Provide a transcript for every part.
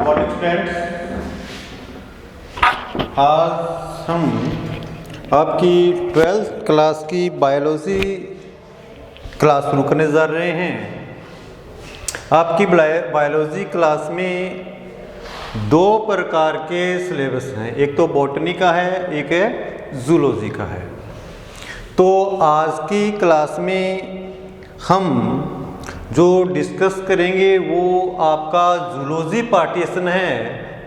Morning students, आज हम आपकी 12th क्लास की बायोलॉजी क्लास शुरू करने जा रहे हैं। आपकी बायोलॉजी क्लास में दो प्रकार के सिलेबस हैं, एक तो बॉटनी का है, एक है जूलॉजी का है। तो आज की क्लास में हम जो डिस्कस करेंगे वो आपका जूलॉजी पार्टीशन है,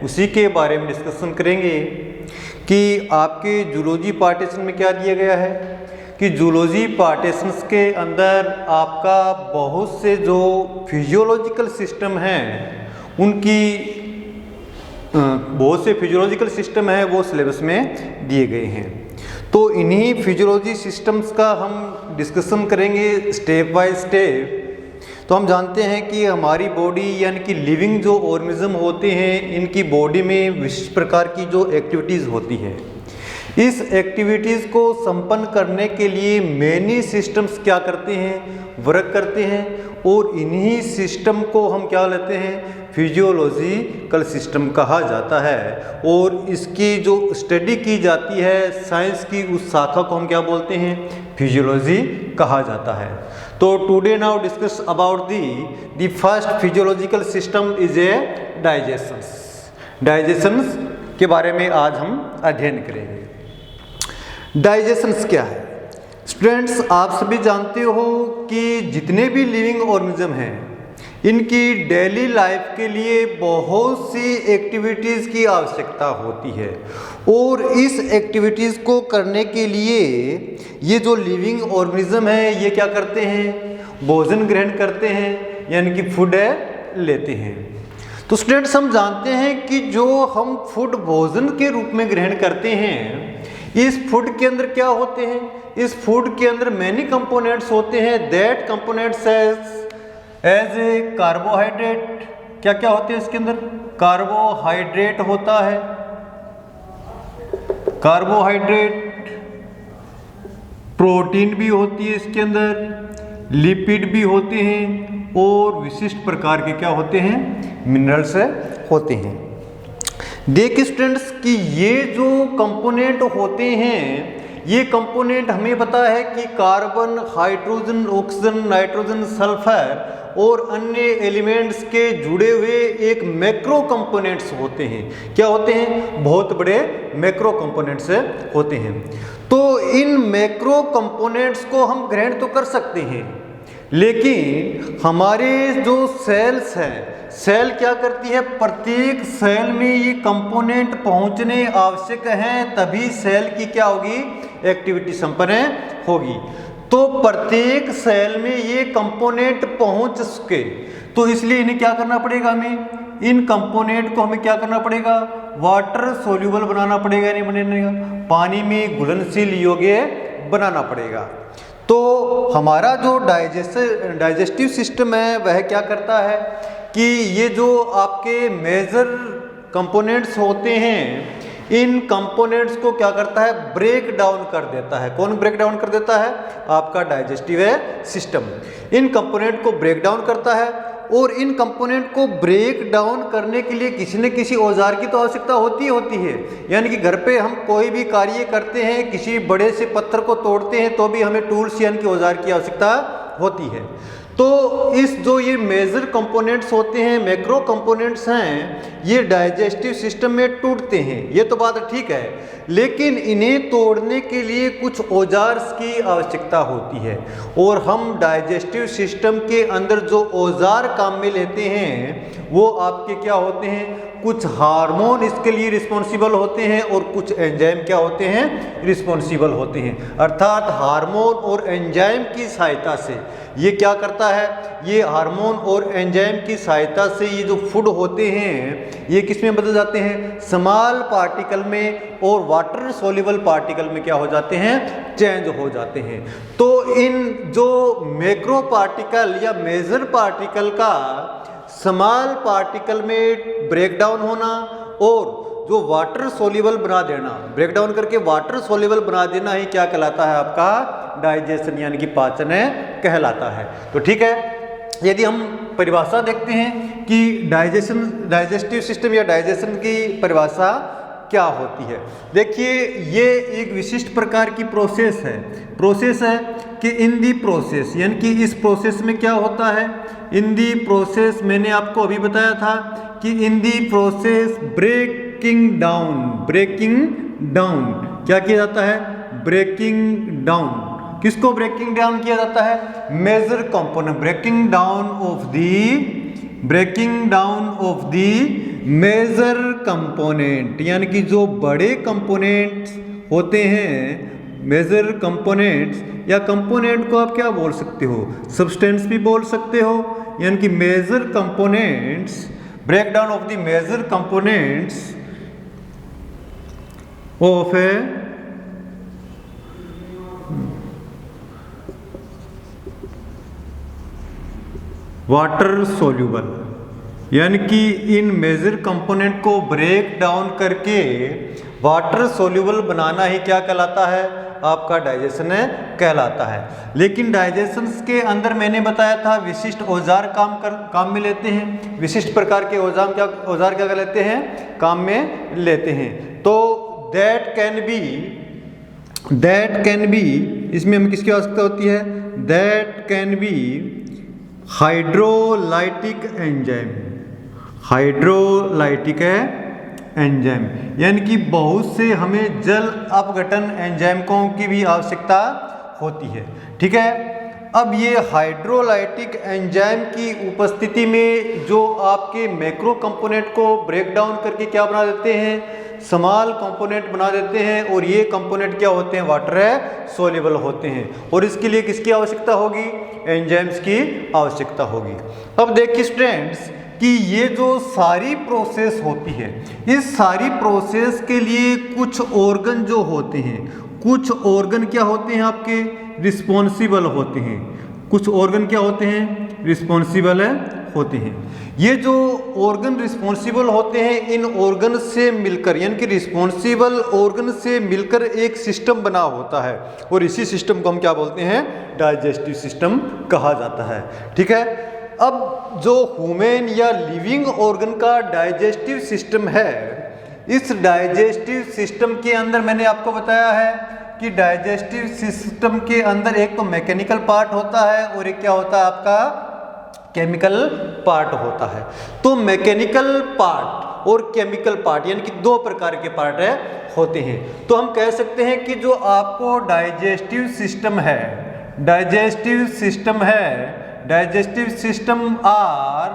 उसी के बारे में डिस्कशन करेंगे कि आपके जूलॉजी पार्टीशन में क्या दिया गया है कि जूलॉजी पार्टीशंस के अंदर आपका बहुत से जो फिजियोलॉजिकल सिस्टम हैं उनकी बहुत से फिजियोलॉजिकल सिस्टम है वो सिलेबस में दिए गए हैं। तो इन्हीं फिजियोलॉजी सिस्टम्स का हम डिस्कशन करेंगे स्टेप बाय स्टेप। तो हम जानते हैं कि हमारी बॉडी यानी कि लिविंग जो ऑर्गेनिज्म होते हैं, इनकी बॉडी में विशिष्ट प्रकार की जो एक्टिविटीज़ होती है, इस एक्टिविटीज़ को संपन्न करने के लिए मेनी सिस्टम्स क्या करते हैं, वर्क करते हैं, और इन्हीं सिस्टम को हम क्या लेते हैं, फिजियोलॉजिकल सिस्टम कहा जाता है। और इसकी जो स्टडी की जाती है साइंस की, उस शाखा को हम क्या बोलते हैं, फिजियोलॉजी कहा जाता है। तो today now discuss about the first physiological system is a digestions के बारे में आज हम अध्ययन करेंगे। डाइजेशंस क्या है? स्टूडेंट्स, आप सभी जानते हो कि जितने भी लिविंग ऑर्गेनिज्म हैं इनकी डेली लाइफ के लिए बहुत सी एक्टिविटीज़ की आवश्यकता होती है, और इस एक्टिविटीज़ को करने के लिए ये जो लिविंग ऑर्गेनिज्म है ये क्या करते हैं, भोजन ग्रहण करते हैं, यानी कि फूड लेते हैं। तो स्टूडेंट्स, हम जानते हैं कि जो हम फूड भोजन के रूप में ग्रहण करते हैं, इस फूड के अंदर क्या होते हैं, इस फूड के अंदर मैनी कंपोनेंट्स होते हैं। That components as a carbohydrate, क्या क्या होते हैं इसके अंदर, कार्बोहाइड्रेट होता है, कार्बोहाइड्रेट, प्रोटीन भी होती है इसके अंदर, लिपिड भी होते हैं, और विशिष्ट प्रकार के क्या होते हैं, मिनरल्स होते हैं। देखिए स्टूडेंट्स कि ये जो कंपोनेंट होते हैं, ये कंपोनेंट हमें पता है कि carbon, hydrogen, oxygen, nitrogen, sulphur और अन्य एलिमेंट्स के जुड़े हुए एक मैक्रो कंपोनेंट्स होते हैं। क्या होते हैं? बहुत बड़े मैक्रो कंपोनेंट्स होते हैं। तो इन मैक्रो कंपोनेंट्स को हम ग्रहण तो कर सकते हैं, लेकिन हमारे जो सेल्स हैं, सेल क्या करती है, प्रत्येक सेल में ये कंपोनेंट पहुंचने आवश्यक हैं, तभी सेल की क्या होगी, एक्टिविटी संपन्न होगी। तो प्रत्येक सेल में ये कंपोनेंट पहुंच सके, तो इसलिए इन्हें क्या करना पड़ेगा, हमें इन कंपोनेंट को हमें क्या करना पड़ेगा, वाटर सोल्यूबल बनाना पड़ेगा, नहीं बनेगा, पानी में घुलनशील योग्य बनाना पड़ेगा। तो हमारा जो डाइजेस्टिव सिस्टम है वह क्या करता है कि ये जो आपके मेजर कंपोनेंट्स होते हैं, इन कंपोनेंट्स को क्या करता है, ब्रेक डाउन कर देता है। कौन ब्रेक डाउन कर देता है? आपका डाइजेस्टिव सिस्टम इन कंपोनेंट को ब्रेक डाउन करता है, और इन कंपोनेंट को ब्रेक डाउन करने के लिए किसी न किसी औजार की तो आवश्यकता होती है। यानी कि घर पे हम कोई भी कार्य करते हैं, किसी बड़े से पत्थर को तोड़ते हैं तो भी हमें टूल्स यानी कि औजार की आवश्यकता होती है। तो इस जो ये मेजर कंपोनेंट्स होते हैं, मैक्रो कंपोनेंट्स हैं, ये डाइजेस्टिव सिस्टम में टूटते हैं, ये तो बात ठीक है, लेकिन इन्हें तोड़ने के लिए कुछ औजार्स की आवश्यकता होती है। और हम डाइजेस्टिव सिस्टम के अंदर जो औजार काम में लेते हैं वो आपके क्या होते हैं, कुछ हार्मोन इसके लिए रिस्पॉन्सिबल होते हैं, और कुछ एंजाइम क्या होते हैं, रिस्पॉन्सिबल होते हैं। अर्थात हार्मोन और एंजाइम की सहायता से ये क्या करता है, ये हार्मोन और एंजाइम की सहायता से ये जो फूड होते हैं ये किस में बदल जाते हैं, स्मॉल पार्टिकल में और वाटर सोल्यूबल पार्टिकल में क्या हो जाते हैं, चेंज हो जाते हैं। तो इन जो मैक्रो पार्टिकल या मेजर पार्टिकल का स्मॉल पार्टिकल में ब्रेकडाउन होना और जो वाटर सोल्यूबल बना देना, ब्रेकडाउन करके वाटर सोल्यूबल बना देना ही क्या कहलाता है, आपका डाइजेशन यानी कि पाचन कहलाता है। तो ठीक है, यदि हम परिभाषा देखते हैं कि डाइजेस्टिव सिस्टम या डाइजेशन की परिभाषा क्या होती है। देखिए ये एक विशिष्ट प्रकार की प्रोसेस है कि इन दी प्रोसेस, यानी कि इस प्रोसेस में क्या होता है, इन दी प्रोसेस मैंने आपको अभी बताया था कि in the process breaking down क्या किया जाता है, ब्रेकिंग डाउन। किसको ब्रेकिंग डाउन किया जाता है, major component, breaking down of the major component, यानी कि जो बड़े कंपोनेंट्स होते हैं, मेजर कंपोनेंट्स, या कंपोनेंट को आप क्या बोल सकते हो, सब्सटेंस भी बोल सकते हो, यानी कि major components, break down of the major components of a water soluble, यानी कि इन मेजर कंपोनेंट को ब्रेक डाउन करके वाटर सोल्यूबल बनाना ही क्या कहलाता है, आपका डाइजेशन कहलाता है। लेकिन डाइजेशन के अंदर मैंने बताया था विशिष्ट औजार काम में लेते हैं, विशिष्ट प्रकार के औजार क्या लेते हैं, काम में लेते हैं। तो दैट कैन बी इसमें हमें किसकी आवश्यकता होती है, that can be hydrolytic enzyme, यानी कि बहुत से हमें जल अपघटन एंजाइमों की भी आवश्यकता होती है। ठीक है, अब ये हाइड्रोलाइटिक एंजाइम की उपस्थिति में जो आपके मैक्रो कंपोनेंट को ब्रेक डाउन करके क्या बना देते हैं, स्मॉल कंपोनेंट बना देते हैं, और ये कंपोनेंट क्या होते हैं, वाटर सोल्यूबल होते हैं। और इसके लिए किसकी आवश्यकता होगी, एंजाइम्स की आवश्यकता होगी। अब देखिए स्टूडेंट्स कि ये जो सारी प्रोसेस होती है, इस सारी प्रोसेस के लिए कुछ ऑर्गन जो होते हैं, कुछ ऑर्गन क्या होते हैं आपके, रिस्पॉन्सिबल होते हैं। कुछ ऑर्गन क्या होते हैं, रिस्पॉन्सिबल होते हैं। ये जो ऑर्गन रिस्पॉन्सिबल होते हैं, इन ऑर्गन से मिलकर, यानी कि रिस्पॉन्सिबल ऑर्गन से मिलकर एक सिस्टम बना होता है, और इसी सिस्टम को हम क्या बोलते हैं, डाइजेस्टिव सिस्टम कहा जाता है। ठीक है, अब जो ह्यूमन या लिविंग ऑर्गन का डाइजेस्टिव सिस्टम है, इस डाइजेस्टिव सिस्टम के अंदर मैंने आपको बताया है कि डाइजेस्टिव सिस्टम के अंदर एक तो मैकेनिकल पार्ट होता है और एक क्या होता है आपका, केमिकल पार्ट होता है। तो मैकेनिकल पार्ट और केमिकल पार्ट, यानी कि दो प्रकार के पार्ट होते हैं। तो हम कह सकते हैं कि जो आपको digestive system are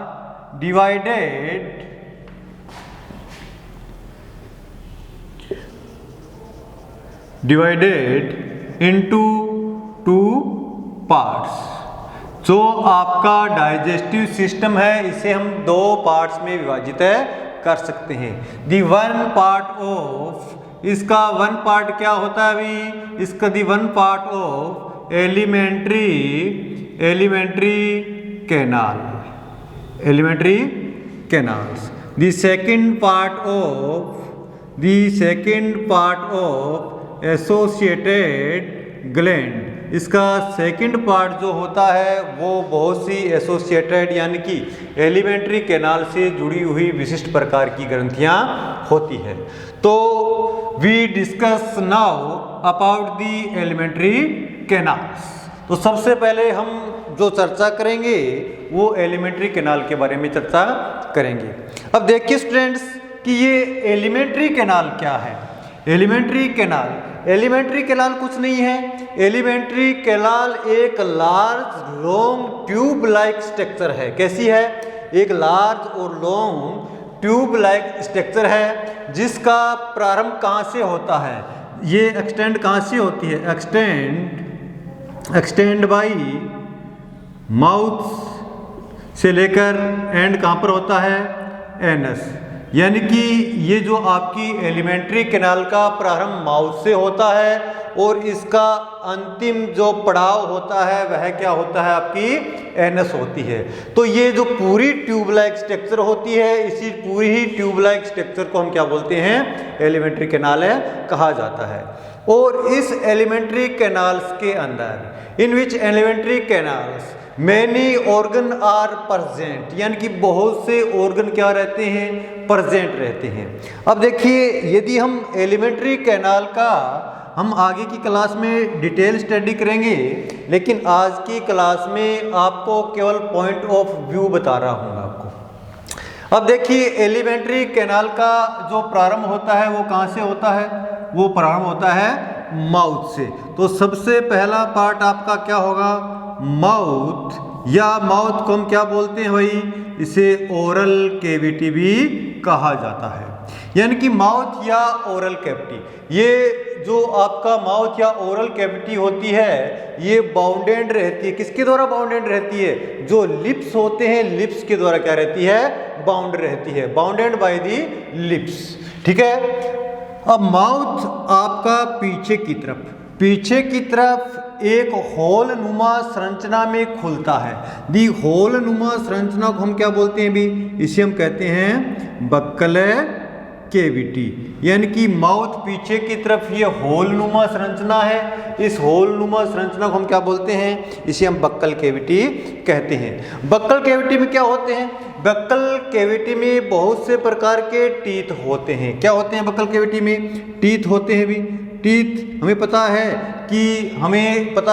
divided into two parts. जो आपका डाइजेस्टिव सिस्टम है, इसे हम दो पार्ट्स में विभाजित कर सकते हैं। दी वन पार्ट ऑफ, इसका वन पार्ट क्या होता है अभी, इसका the one part of alimentary canals. The second part of associated gland, इसका सेकंड पार्ट जो होता है वो बहुत सी एसोसिएटेड, यानी कि एलिमेंट्री कैनाल से जुड़ी हुई विशिष्ट प्रकार की ग्रंथियां होती है। तो we discuss now about the elementary canals. तो सबसे पहले हम जो चर्चा करेंगे वो एलिमेंट्री कैनाल के बारे में चर्चा करेंगे। अब देखिए स्टूडेंट्स कि ये एलिमेंट्री कैनाल क्या है। एलिमेंट्री कैनाल कुछ नहीं है। एलिमेंट्री कैनाल एक large long tube like structure है। कैसी है, एक लार्ज और लॉन्ग ट्यूब लाइक स्ट्रक्चर है, जिसका प्रारंभ कहाँ से होता है, ये एक्सटेंड कहाँ से होती है, एक्सटेंड बाई माउथ से लेकर एंड कहाँ पर होता है, एनस। यानी कि ये जो आपकी एलिमेंट्री कैनाल का प्रारंभ माउथ से होता है और इसका अंतिम जो पड़ाव होता है वह क्या होता है, आपकी एनस होती है। तो ये जो पूरी ट्यूब लाइक स्ट्रक्चर होती है, इसी पूरी ही ट्यूब लाइक स्ट्रक्चर को हम क्या बोलते हैं, एलिमेंट्री कैनाल कहा जाता है। और इस एलिमेंट्री कैनाल्स के अंदर, in which alimentary canals many organ are present, यानी कि बहुत से ऑर्गन क्या रहते हैं, प्रेजेंट रहते हैं। अब देखिए, यदि हम एलिमेंट्री कैनाल का हम आगे की क्लास में डिटेल स्टडी करेंगे, लेकिन आज की क्लास में आपको केवल पॉइंट ऑफ व्यू बता रहा हूँ आपको। अब देखिए, एलिमेंट्री कैनाल का जो प्रारंभ होता है वो कहाँ से होता है, वो प्रारंभ होता है माउथ से। तो सबसे पहला पार्ट आपका क्या होगा, माउथ, या माउथ को हम क्या बोलते हैं भाई, इसे ओरल कैविटी भी कहा जाता है। यानी कि माउथ या ओरल कैविटी, ये जो आपका माउथ या ओरल कैविटी होती है, ये बाउंडेड रहती है। किसके द्वारा बाउंडेड रहती है, जो लिप्स होते हैं, लिप्स के द्वारा क्या रहती है, बाउंड रहती है, बाउंडेड बाय दी लिप्स। ठीक है। अब माउथ आपका पीछे की तरफ एक होल नुमा संरचना में खुलता है। दी होल नुमा संरचना को हम क्या बोलते हैं भी, इसे हम कहते हैं बक्कल कैविटी। यानी कि माउथ पीछे की तरफ ये होल नुमा संरचना है, इस होल नुमा संरचना को हम क्या बोलते हैं, इसे हम बक्कल कैविटी कहते हैं। बक्कल कैविटी में क्या होते हैं, बक्कल कैविटी में बहुत से प्रकार के टीथ होते हैं। क्या होते हैं बक्कल कैविटी में, टीथ होते हैं भी। टीथ हमें पता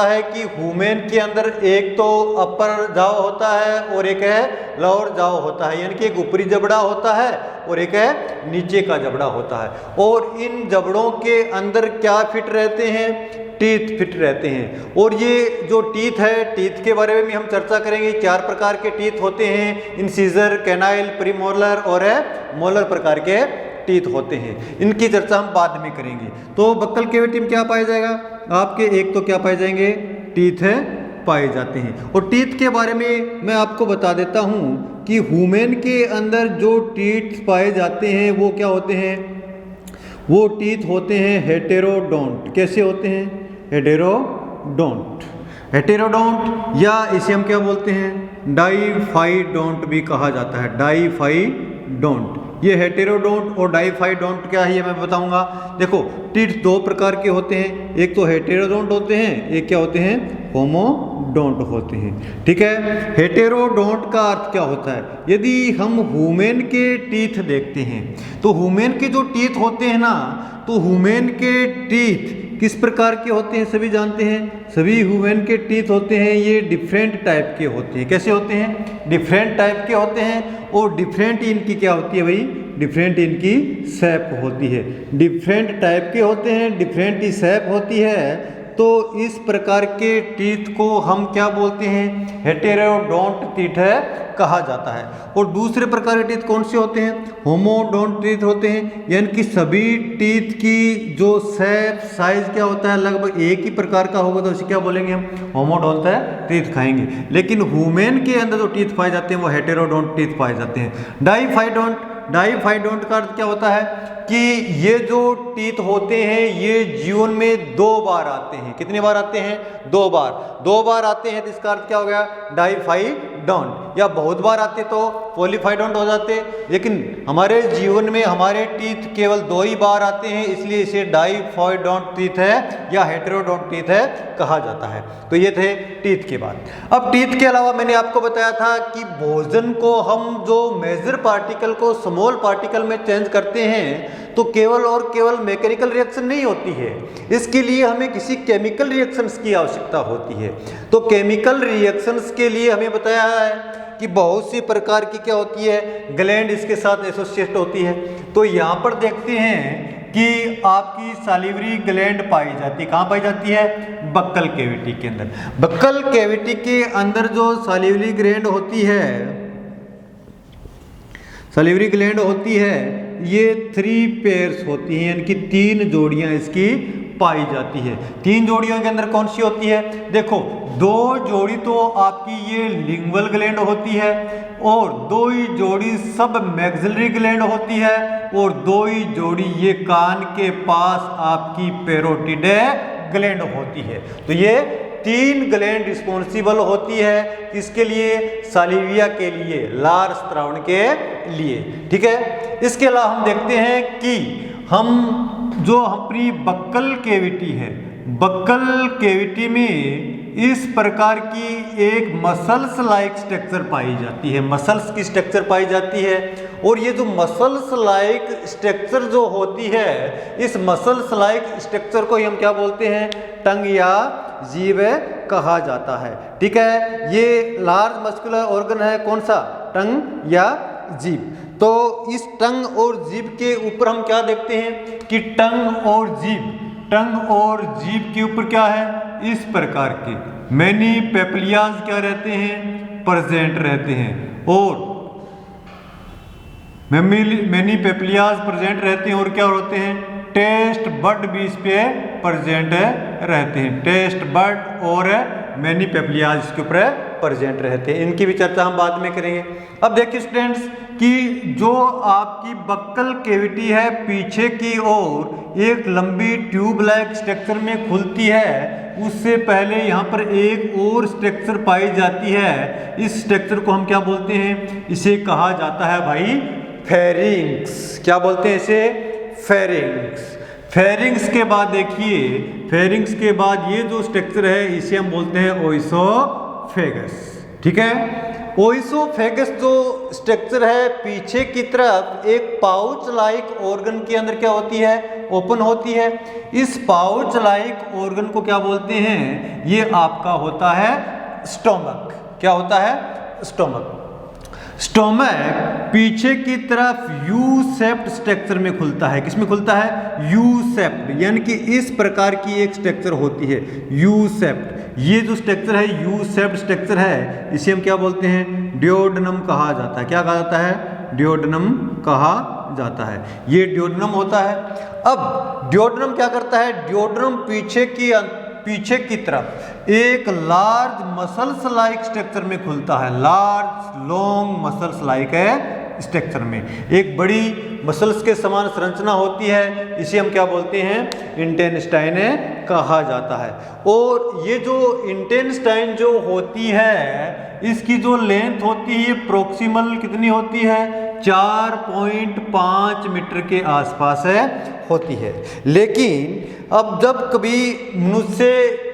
है कि ह्यूमन के अंदर एक तो अपर जाव होता है और एक है लोअर जाव होता है, यानी कि एक ऊपरी जबड़ा होता है और एक है नीचे का जबड़ा होता है। और इन जबड़ों के अंदर क्या फिट रहते हैं, टीथ फिट रहते हैं। और ये जो टीथ है, टीथ के बारे में भी हम चर्चा करेंगे। 4 प्रकार के टीथ होते हैं, इंसीजर, कैनाइल, प्रीमोलर और मोलर प्रकार के टीथ होते हैं। इनकी चर्चा हम बाद में करेंगे। तो बक्कल कैविटी में क्या पाया जाएगा, आपके एक तो क्या पाए जाएंगे, टीथ है पाए जाते हैं। और टीथ के बारे में मैं आपको बता देता हूं कि ह्यूमन के अंदर जो टीथ पाए जाते हैं वो क्या होते हैं, वो टीथ होते हैं हेटेरोडोंट। कैसे होते हैं, हेटेरोडोंट, या इसे हम क्या बोलते हैं, डाइफाइडोंट भी कहा जाता है, डाइफाइडोंट। ये हेटेरोडोंट और डाइफाइडोंट क्या है ये मैं बताऊंगा। देखो, टीथ 2 प्रकार के होते हैं, एक तो हेटेरोडोंट होते हैं, एक क्या होते हैं, होमोडोंट होते हैं। ठीक है। हेटेरोडोंट का अर्थ क्या होता है, यदि हम ह्यूमन के टीथ देखते हैं तो ह्यूमन के जो टीथ होते हैं ना, तो ह्यूमन के टीथ किस प्रकार के होते हैं सभी जानते हैं। सभी ह्यूमन के टीथ होते हैं ये डिफरेंट टाइप के होते हैं। कैसे होते हैं, डिफरेंट टाइप के होते हैं। और डिफरेंट इनकी क्या होती है भाई, डिफरेंट इनकी शेप होती है। डिफरेंट टाइप के होते हैं, डिफरेंट ही शेप होती है। तो इस प्रकार के टीथ को हम क्या बोलते हैं, हेटेरोडोंट टीथ कहा जाता है। और दूसरे प्रकार के टीथ कौन से होते हैं, होमोडोंट टीथ होते हैं। यानी कि सभी टीथ की जो शेप साइज क्या होता है, लगभग एक ही प्रकार का होगा, तो उसे क्या बोलेंगे हम, होमोडोंट टीथ खाएंगे। लेकिन ह्यूमन के अंदर जो टीथ पाए जाते हैं वो हेटेरोडोंट टीथ पाए जाते हैं। डाइफाइडोंट का अर्थ क्या होता है कि ये जो टीथ होते हैं ये जीवन में 2 बार आते हैं। कितनी बार आते हैं, 2 बार आते हैं। तो इसका अर्थ क्या हो गया, डाइफाइडोंट। या बहुत बार आते तो पॉलीफाइडोंट हो जाते, लेकिन हमारे जीवन में हमारे टीथ केवल 2 ही बार आते हैं, इसलिए इसे डाइफाइडोंट टीथ या हेटेरोडोंट टीथ कहा जाता है। तो ये थे टीथ के बाद। अब टीथ के अलावा मैंने आपको बताया था कि भोजन को हम जो मेजर पार्टिकल को स्मॉल पार्टिकल में चेंज करते हैं तो केवल और केवल मैकेनिकल रिएक्शन नहीं होती है, इसके लिए हमें किसी केमिकल रिएक्शंस की आवश्यकता होती है। तो केमिकल रिएक्शंस के लिए हमें बताया है कि बहुत सी प्रकार की क्या होती है, ग्लैंड इसके साथ एसोसिएट होती है। तो यहाँ पर देखते हैं कि आपकी सैलिवरी ग्लैंड पाई जाती है। कहाँ पाई जाती है, बक्कल कैविटी के अंदर। बक्कल कैविटी के अंदर जो सैलिवरी ग्लैंड होती है, सैलिवरी ग्लैंड होती है, ये 3 पेयर्स होती हैं, यानी कि 3 जोड़ियां इसकी पाई जाती है। 3 जोड़ियों के अंदर कौन सी होती है, देखो 2 जोड़ी तो आपकी ये लिंगुअल ग्लैंड होती है, और 2 ही जोड़ी सब मैक्सिलरी ग्लैंड होती है, और 2 ही जोड़ी ये कान के पास आपकी पैरोटिड ग्लैंड होती है। तो ये 3 ग्लैंड रिस्पॉन्सिबल होती है, किसके लिए, सालिविया के लिए, लार स्त्रावण के लिए। ठीक है। इसके अलावा हम देखते हैं कि हम जो अपनी बक्कल कैविटी है, बक्कल कैविटी में इस प्रकार की एक मसल्स लाइक स्ट्रक्चर पाई जाती है, मसल्स की स्ट्रक्चर पाई जाती है। और ये जो मसल्स लाइक स्ट्रक्चर जो होती है, इस मसल्स लाइक स्ट्रक्चर को हम क्या बोलते हैं, टंग या जीभ कहा जाता है। ठीक है, ये लार्ज मस्कुलर ऑर्गन है, कौन सा, टंग या जीभ। तो इस टंग और जीभ के ऊपर हम क्या देखते हैं कि टंग और जीभ के ऊपर क्या है, इस प्रकार के मैनी पेप्लियाज क्या रहते हैं, प्रेजेंट रहते हैं। और मैनी पेप्लियाज प्रेजेंट रहते हैं और क्या होते हैं, टेस्ट बड भी इस पे प्रेजेंट रहते हैं। टेस्ट बड और मैनी पेप्लियाज इसके ऊपर प्रेजेंट रहते हैं। इनकी भी चर्चा हम बाद में करेंगे। अब देखिए स्टूडेंट्स कि जो आपकी बक्कल कैविटी है पीछे की ओर एक लंबी ट्यूब लाइक स्ट्रक्चर में खुलती है, उससे पहले यहाँ पर एक और स्ट्रक्चर पाई जाती है। इस स्ट्रक्चर को हम क्या बोलते हैं, इसे कहा जाता है भाई फेरिंग्स। क्या बोलते हैं इसे, फेरिंग्स। फेरिंग्स के बाद देखिए, फेरिंग्स के बाद ये जो स्ट्रक्चर है इसे हम बोलते हैं ओइसोफेगस। ठीक है, ओइसोफेगस जो स्ट्रक्चर है पीछे की तरफ एक पाउच लाइक ऑर्गन के अंदर क्या होती है, ओपन होती है। इस पाउच लाइक ऑर्गन को क्या बोलते हैं, ये आपका होता है स्टोमक। क्या होता है, स्टोमक। स्टोमक पीछे की तरफ यू शेप्ड स्ट्रक्चर में खुलता है। किसमें खुलता है, यू शेप्ड, यानी कि इस प्रकार की एक स्ट्रक्चर होती है, यू शेप्ड। ये जो स्ट्रक्चर है यू शेप्ड स्ट्रक्चर है, इसे हम क्या बोलते हैं, डियोडेनम कहा जाता है। क्या कहा जाता है, डियोडेनम कहा जाता है। ये डियोडेनम होता है। अब डियोडेनम क्या करता है, डियोडेनम पीछे की तरफ एक लार्ज मसल्स लाइक स्ट्रक्चर में खुलता है। लार्ज लॉन्ग मसल्स लाइक है स्ट्रक्चर में एक बड़ी मसल्स के समान संरचना होती है, इसे हम क्या बोलते हैं, इंटेस्टाइन कहा जाता है। और ये जो इंटेस्टाइन जो होती है, इसकी जो लेंथ होती है प्रोक्सिमल कितनी होती है, 4.5 मीटर के आसपास होती है। लेकिन अब जब कभी मनुष्य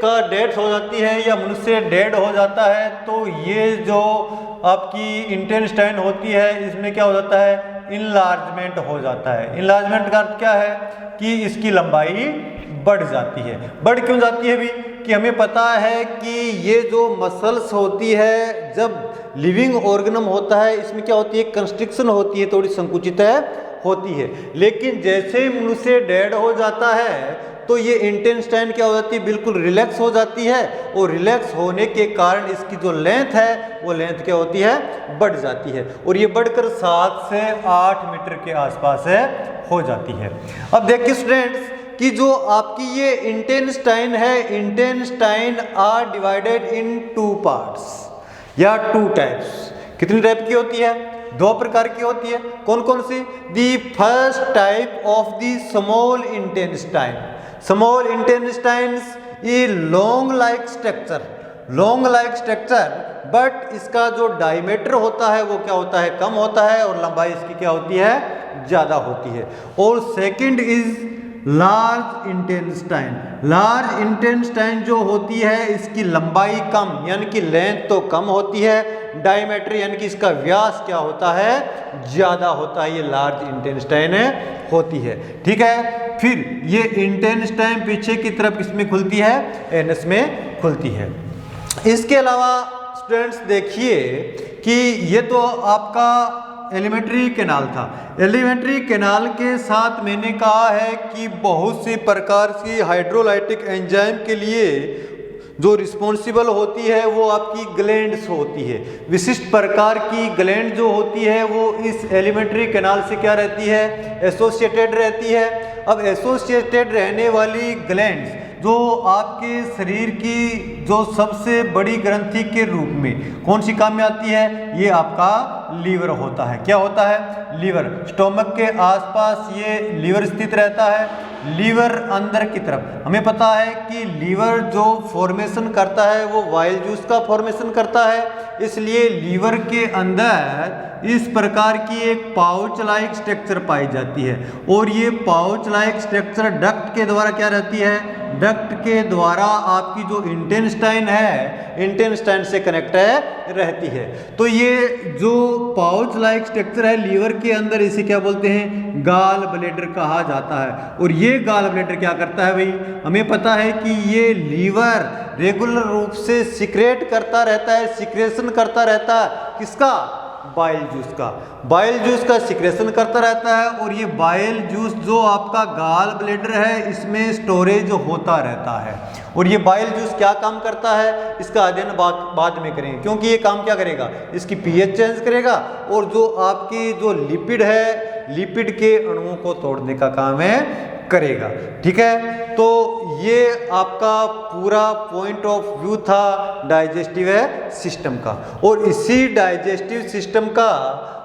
का डेथ हो जाती है या मनुष्य डेड हो जाता है, तो ये जो आपकी इंटेस्टाइन होती है इसमें क्या हो जाता है, इनलार्जमेंट हो जाता है। इनलार्जमेंट का अर्थ क्या है कि इसकी लंबाई बढ़ जाती है। बढ़ क्यों जाती है भी, कि हमें पता है कि ये जो मसल्स होती है जब लिविंग ऑर्गेनम होता है इसमें क्या होती है, कंस्ट्रिक्शन होती है, थोड़ी संकुचित होती है। लेकिन जैसे मनुष्य डेड हो जाता है तो ये इंटेस्टाइन क्या हो जाती है, बिल्कुल रिलैक्स हो जाती है। और रिलैक्स होने के कारण इसकी जो लेंथ है वो लेंथ क्या होती है, बढ़ जाती है। और ये बढ़कर 7 से 8 मीटर के आसपास हो जाती है। अब देखिए स्टूडेंट्स कि जो आपकी ये इंटेस्टाइन है, intestine are divided in 2 parts या 2 टाइप्स। कितनी टाइप की होती है, 2 प्रकार की होती है। कौन कौन सी, the first type of the small intestine. Small intestines ये लॉन्ग लाइक स्ट्रक्चर, बट इसका जो डायमीटर होता है वो क्या होता है, कम होता है, और लंबाई इसकी क्या होती है, ज़्यादा होती है। और second is large intestine. Large intestine जो होती है इसकी लंबाई कम, यानी कि लेंथ तो कम होती है, डायमीटर यानी कि इसका व्यास क्या होता है, ज़्यादा होता है। ये लार्ज इंटेस्टाइन होती है। ठीक है, फिर ये इंटेस्टाइन पीछे की तरफ किसमें खुलती है, एनस में खुलती है। इसके अलावा स्टूडेंट्स देखिए कि ये तो आपका एलिमेंट्री कैनाल था। एलिमेंट्री कैनाल के साथ मैंने कहा है कि बहुत सी प्रकार की हाइड्रोलाइटिक एंजाइम के लिए जो रिस्पॉन्सिबल होती है वो आपकी ग्लैंड्स होती है। विशिष्ट प्रकार की ग्लैंड जो होती है वो इस एलिमेंट्री कैनाल से क्या रहती है, एसोसिएटेड रहती है। अब एसोसिएटेड रहने वाली ग्लैंड्स जो आपके शरीर की जो सबसे बड़ी ग्रंथि के रूप में कौन सी काम में आती है, ये आपका लीवर होता है। क्या होता है, लीवर। स्टोमक के आसपास ये लीवर स्थित रहता है। लीवर अंदर की तरफ हमें पता है कि लीवर जो फॉर्मेशन करता है वो वाइल जूस का फॉर्मेशन करता है, इसलिए लीवर के अंदर इस प्रकार की एक पाउच लाइक स्ट्रक्चर पाई जाती है। और ये पाउच लाइक स्ट्रक्चर डक्ट के द्वारा क्या रहती है, डक्ट के द्वारा आपकी जो इंटेस्टाइन है, इंटेस्टाइन से कनेक्ट रहती है। तो ये जो पाउच लाइक स्ट्रक्चर है लीवर के अंदर, इसे क्या बोलते हैं, गाल ब्लैडर कहा जाता है। और ये गाल ब्लैडर क्या करता है भाई, हमें पता है कि ये लीवर रेगुलर रूप से सिक्रेट करता रहता है, सिक्रेशन करता रहता है, किसका, बाइल जूस का, बाइल जूस का सिक्रेशन करता रहता है। और ये बाइल जूस जो आपका गाल ब्लैडर है इसमें स्टोरेज होता रहता है। और ये बाइल जूस क्या काम करता है, इसका अध्ययन बाद में करेंगे, क्योंकि ये काम क्या करेगा, इसकी पीएच चेंज करेगा और जो आपकी जो लिपिड है, लिपिड के अणुओं को तोड़ने का काम है करेगा। ठीक है, तो ये आपका पूरा पॉइंट ऑफ व्यू था डाइजेस्टिव सिस्टम का। और इसी डाइजेस्टिव सिस्टम का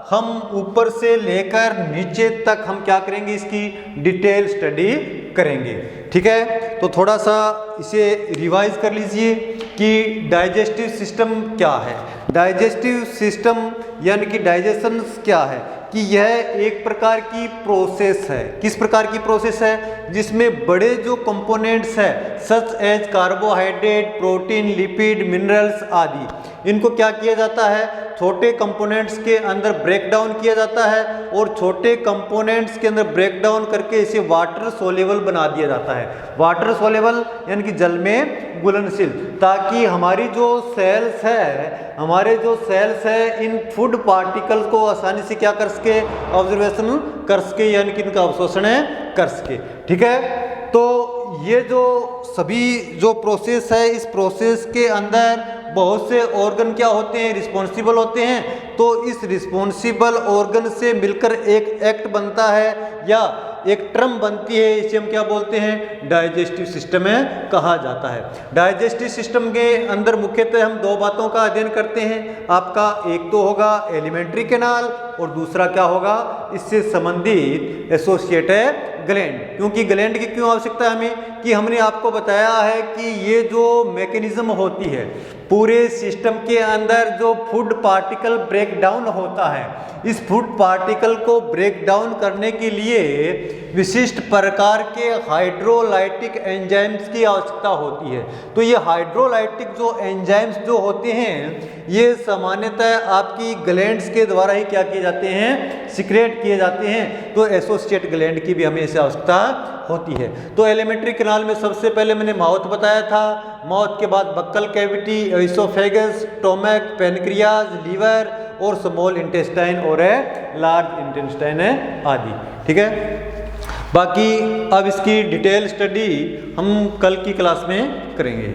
हम ऊपर से लेकर नीचे तक हम क्या करेंगे, इसकी डिटेल स्टडी करेंगे। ठीक है, तो थोड़ा सा इसे रिवाइज कर लीजिए कि डाइजेस्टिव सिस्टम क्या है। डाइजेस्टिव सिस्टम यानी कि डाइजेशन क्या है, कि यह एक प्रकार की प्रोसेस है। किस प्रकार की प्रोसेस है, जिसमें बड़े जो कंपोनेंट्स है such as carbohydrate, protein, lipid, minerals आदि, इनको क्या किया जाता है, छोटे कंपोनेंट्स के अंदर ब्रेक डाउन किया जाता है। और छोटे कंपोनेंट्स के अंदर ब्रेक डाउन करके इसे वाटर सोल्यूबल बना दिया जाता है। वाटर सोल्यूबल यानी कि जल में घुलनशील, ताकि हमारी जो सेल्स है, हमारे जो सेल्स है इन फूड पार्टिकल्स को आसानी से क्या कर सके, ऑब्जर्वेशन कर सके, यानी कि इनका अवशोषण कर सके। ठीक है, तो ये जो सभी जो प्रोसेस है, इस प्रोसेस के अंदर बहुत से ऑर्गन क्या होते हैं, रिस्पॉन्सिबल होते हैं। तो इस रिस्पॉन्सिबल ऑर्गन से मिलकर एक एक्ट बनता है या एक टर्म बनती है, इसे हम क्या बोलते हैं, डाइजेस्टिव सिस्टम कहा जाता है। डाइजेस्टिव सिस्टम के अंदर मुख्यतः हम दो बातों का अध्ययन करते हैं। आपका एक तो होगा एलिमेंट्री कैनाल और दूसरा क्या होगा, इससे संबंधित एसोसिएटेड ग्लैंड। क्योंकि ग्लैंड की क्यों आवश्यकता है हमें, कि हमने आपको बताया है कि ये जो मैकेनिज्म होती है पूरे सिस्टम के अंदर, जो फूड पार्टिकल ब्रेक डाउन होता है, इस फूड पार्टिकल को ब्रेक डाउन करने के लिए विशिष्ट प्रकार के हाइड्रोलाइटिक एंजाइम्स की आवश्यकता होती है। तो ये हाइड्रोलाइटिक जो एंजाइम्स जो होते हैं, ये सामान्यतः आपकी ग्लैंड्स के द्वारा ही क्या किए जाते हैं, सिक्रेट किए जाते हैं। तो एसोसिएट ग्लैंड की भी हमें इसे आवश्यकता होती है। तो एलिमेंट्री कैनाल में सबसे पहले मैंने माउथ बताया था, माउथ के बाद buccal cavity, oesophagus, stomach, pancreas, liver और स्मॉल इंटेस्टाइन और लार्ज इंटेस्टाइन आदि। ठीक है, बाकी अब इसकी डिटेल स्टडी हम कल की क्लास में करेंगे।